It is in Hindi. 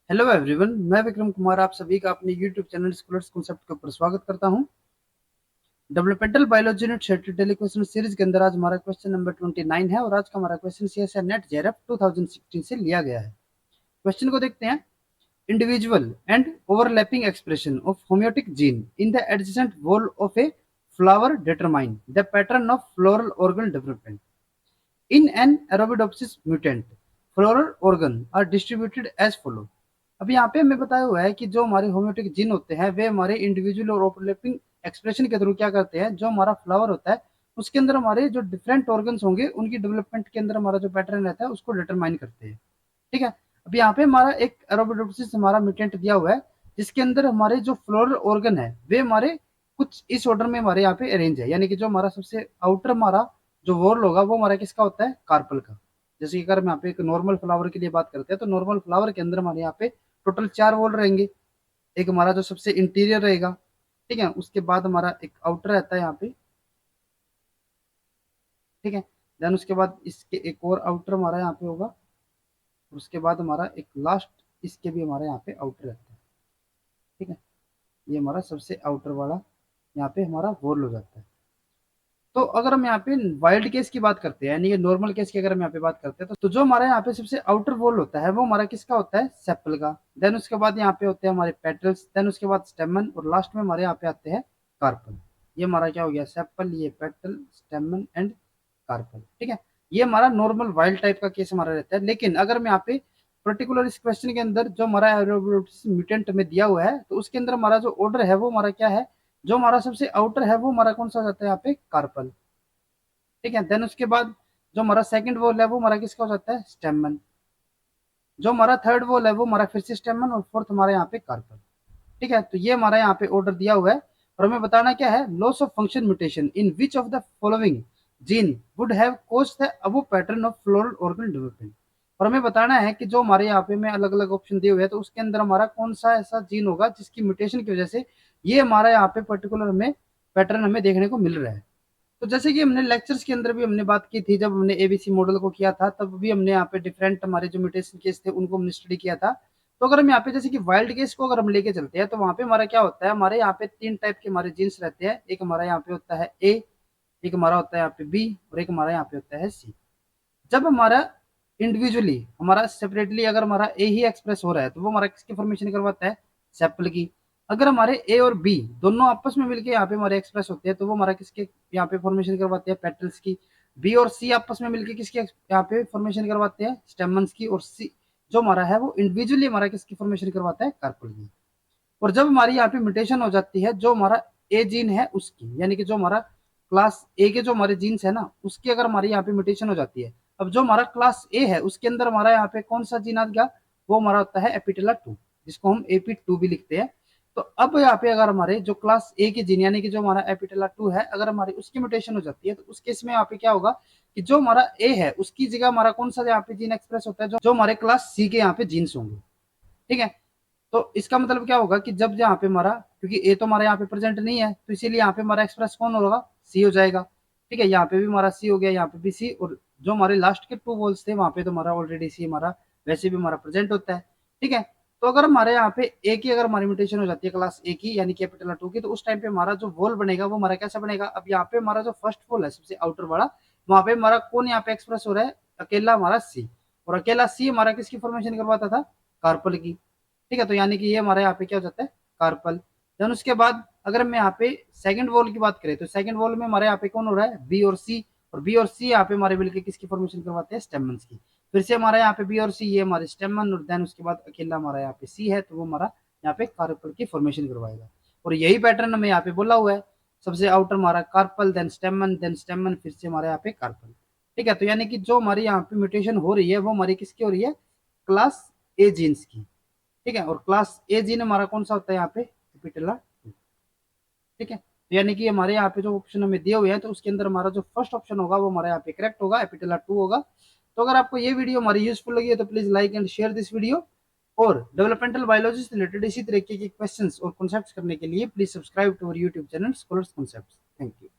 हेलो एवरीवन, मैं विक्रम कुमार आप सभी का अपने यूट्यूब चैनल स्कूलर्स कॉन्सेप्ट के ऊपर स्वागत करता हूं। Developmental biology unit schedule daily question series के अंदर आज हमारा क्वेश्चन नंबर 29 है और आज का हमारा क्वेश्चन सीएसआर नेट जेआरएफ 2016 से लिया गया है। क्वेश्चन को देखते हैं। Individual and overlapping expression of homeotic gene in the adjacent whorl of a flower determine the pattern of floral organ development in an Arabidopsis mutant floral organ are distributed as follow. अब यहाँ पे हमें बताया हुआ है कि जो हमारे होम्योटिक जीन होते हैं वे हमारे इंडिविजुअल और ओवरलैपिंग एक्सप्रेशन के थ्रू क्या करते हैं, जो हमारा फ्लावर होता है उसके अंदर हमारे जो डिफरेंट ऑर्गन्स होंगे उनकी डेवलपमेंट के अंदर हमारा जो पैटर्न रहता है उसको डिटरमाइन करते हैं। ठीक है। अब यहाँ पे हमारा एक एरोबिडोप्सिस हमारा म्यूटेंट दिया हुआ है जिसके अंदर हमारे जो फ्लोरल ऑर्गन है वे हमारे कुछ इस ऑर्डर में हमारे यहाँ पे अरेंज है, यानी कि जो हमारा सबसे आउटर हमारा जो वॉल होगा वो हमारा किसका होता है, कार्पल का। जैसे कि अगर हम यहाँ पे एक नॉर्मल फ्लावर के लिए बात करते हैं तो नॉर्मल फ्लावर के अंदर हमारे यहाँ पे टोटल 4 वॉल रहेंगे। एक हमारा जो सबसे इंटीरियर रहेगा, ठीक है, उसके बाद हमारा एक आउटर रहता है यहाँ पे, ठीक है। देन उसके बाद इसके एक और आउटर हमारा यहाँ पे होगा, उसके बाद हमारा एक लास्ट इसके भी हमारा यहाँ पे आउटर रहता है, ठीक है। ये हमारा सबसे आउटर वाला यहाँ पे हमारा वॉल हो जाता है। तो अगर हम यहाँ पे वाइल्ड केस की बात करते हैं, यानी ये नॉर्मल केस की अगर हम यहाँ पे बात करते हैं तो जो हमारे यहाँ पे सबसे आउटर वॉल होता है वो हमारा किसका होता है, सेपल का। देन उसके बाद यहाँ पे होते हैं हमारे पेटल्स, देन उसके बाद स्टेमन और लास्ट में हमारे यहाँ पे आते हैं कार्पल। ये हमारा क्या हो गया, सेपल, ये पेटल, स्टेमन एंड कार्पल, ठीक है। ये हमारा नॉर्मल वाइल्ड टाइप का केस हमारा रहता है। लेकिन अगर मैं यहाँ पे पर्टिकुलर इस क्वेश्चन के अंदर जो हमारा म्यूटेंट में दिया हुआ है तो उसके अंदर हमारा जो ऑर्डर है वो हमारा क्या है, जो हमारा सबसे आउटर है वो हमारा कौन सा हो जाता है यहाँ पे, कार्पल, ठीक है। देन उसके बाद जो हमारा सेकंड वॉल है वो हमारा किसका हो जाता है, स्टेमन। जो हमारा थर्ड वॉल है वो हमारा फिर से स्टेमन और फोर्थ हमारा यहाँ पे कार्पल, ठीक है। तो ये हमारा यहाँ पे ऑर्डर दिया हुआ है और हमें बताना क्या है, loss of function mutation in which of the following gene would have caused the above pattern of floral organ development. और हमें बताना है कि जो हमारे यहाँ पे में अलग अलग ऑप्शन दिए हुए हैं तो उसके अंदर हमारा कौन सा ऐसा जीन होगा जिसकी म्यूटेशन की वजह से ये हमारा यहाँ पे पर्टिकुलर हमें पैटर्न हमें देखने को मिल रहा है। तो जैसे कि हमने लेक्चर्स के अंदर भी हमने बात की थी, जब हमने एबीसी मॉडल को किया था तब भी हमने यहाँ पे डिफरेंट हमारे जो म्यूटेशन केस थे उनको हमने स्टडी किया था। तो अगर हम यहाँ पे जैसे कि वाइल्ड केस को अगर हम लेके चलते हैं तो वहां पे हमारा क्या होता है, हमारे यहाँ पे 3 टाइप के हमारे जीन्स रहते हैं। एक हमारा यहाँ पे होता है ए, एक हमारा होता है यहाँ पे बी और एक हमारा यहाँ पे होता है सी। जब हमारा इंडिविजुअली हमारा सेपरेटली अगर हमारा ए ही एक्सप्रेस हो रहा है तो वो हमारा किसकी फॉर्मेशन करवाता है, सेपल की। अगर हमारे ए और बी दोनों आपस में मिलकर यहाँ पे हमारे एक्सप्रेस होते हैं तो वो हमारा किसके यहाँ पे फॉर्मेशन करवाते हैं, पेटल्स की। बी और सी आपस में मिलकर किसके यहाँ पे फॉर्मेशन करवाते हैं, स्टेमन्स की। और सी जो हमारा है वो इंडिविजुअली हमारा किसकी फॉर्मेशन करवाता है, कार्पल की। और जब हमारी यहाँ पे म्यूटेशन हो जाती है जो हमारा ए जीन है उसकी, यानी कि जो हमारा क्लास ए के जो हमारे जीन्स है ना उसकी अगर हमारी यहाँ पे म्यूटेशन हो जाती है, अब जो हमारा क्लास ए है उसके अंदर हमारा यहाँ पे कौन सा जीन आ गया, वो हमारा होता है एपिटेला 2, जिसको हम AP2 भी लिखते हैं। तो अब यहाँ पे अगर हमारे जो क्लास ए के जीन यानी कि जो हमारा एपिटेला 2 है अगर हमारी उसकी म्यूटेशन हो जाती है तो उस केस में यहाँ पे क्या होगा कि जो हमारा ए है उसकी जगह हमारा कौन सा यहाँ पे जीन एक्सप्रेस होता है, जो हमारे क्लास सी के यहाँ पे जीन्स होंगे, ठीक है। तो इसका मतलब क्या होगा कि जब यहाँ पे हमारा, क्योंकि ए तो हमारा यहाँ पे प्रेजेंट नहीं है तो इसीलिए यहाँ पे हमारा एक्सप्रेस कौन होगा, सी हो जाएगा, ठीक है। यहाँ पे भी हमारा सी हो गया, यहाँ पे भी सी। और जो हमारे लास्ट के 2 वॉल्स थे वहां पे तो हमारा ऑलरेडी सी हमारा वैसे भी हमारा प्रेजेंट होता है, ठीक है। तो अगर हमारे यहाँ पे ए की अगर हमारी म्यूटेशन हो जाती है क्लास ए की यानी कैपिटल 2 की, तो उस टाइम पे हमारा जो वॉल बनेगा वो हमारा कैसा बनेगा, अब यहाँ पे हमारा जो फर्स्ट वॉल है सबसे आउटर वाला, वहां पे हमारा कौन यहाँ पे एक्सप्रेस हो रहा है, अकेला हमारा सी। और अकेला सी हमारा किसकी फॉर्मेशन करवाता था, कार्पल की, ठीक है। तो यानी कि ये हमारे यहाँ पे क्या हो जाता है, कार्पल। देन उसके बाद अगर हम यहाँ पे सेकंड वॉल की बात करें तो सेकंड वॉल में हमारे यहाँ पे कौन हो रहा है, बी और सी। और बी और सी यहाँ पे हमारे मिलकर किसकी फॉर्मेशन करवाते हैं, स्टेमन्स की। फिर से हमारा यहाँ पे बी और सी ये हमारे स्टेमन और देन उसके बाद अकेला हमारा यहाँ पे सी है तो वो हमारा यहाँ पे कार्पल की फॉर्मेशन करवाएगा। और यही पैटर्न हमें यहाँ पे बोला हुआ है, सबसे आउटर हमारा कार्पल, देन स्टेमन, फिर से हमारे यहाँ पे कार्पल, ठीक है। तो यानी कि जो हमारी यहाँ पे म्यूटेशन हो रही है वो हमारी किसकी हो रही है, क्लास ए जीन्स की, ठीक है। और क्लास ए जीन हमारा कौन सा होता है यहाँ पे, कैपिटला 2, ठीक है। तो यानी कि हमारे यहाँ पे जो ऑप्शन हमें दिए हुए हैं तो उसके अंदर हमारा जो फर्स्ट ऑप्शन होगा वो हमारे यहाँ पे करेक्ट होगा, कैपिटला 2 होगा। तो अगर आपको ये वीडियो हमारी यूजफुल लगी है तो please like and share this video. और डेवलपमेंटल बायोलॉजी से रिलेटेड इसी तरीके के क्वेश्चंस और कॉन्सेप्ट्स करने के लिए please subscribe to our YouTube channel scholars concepts. Thank you.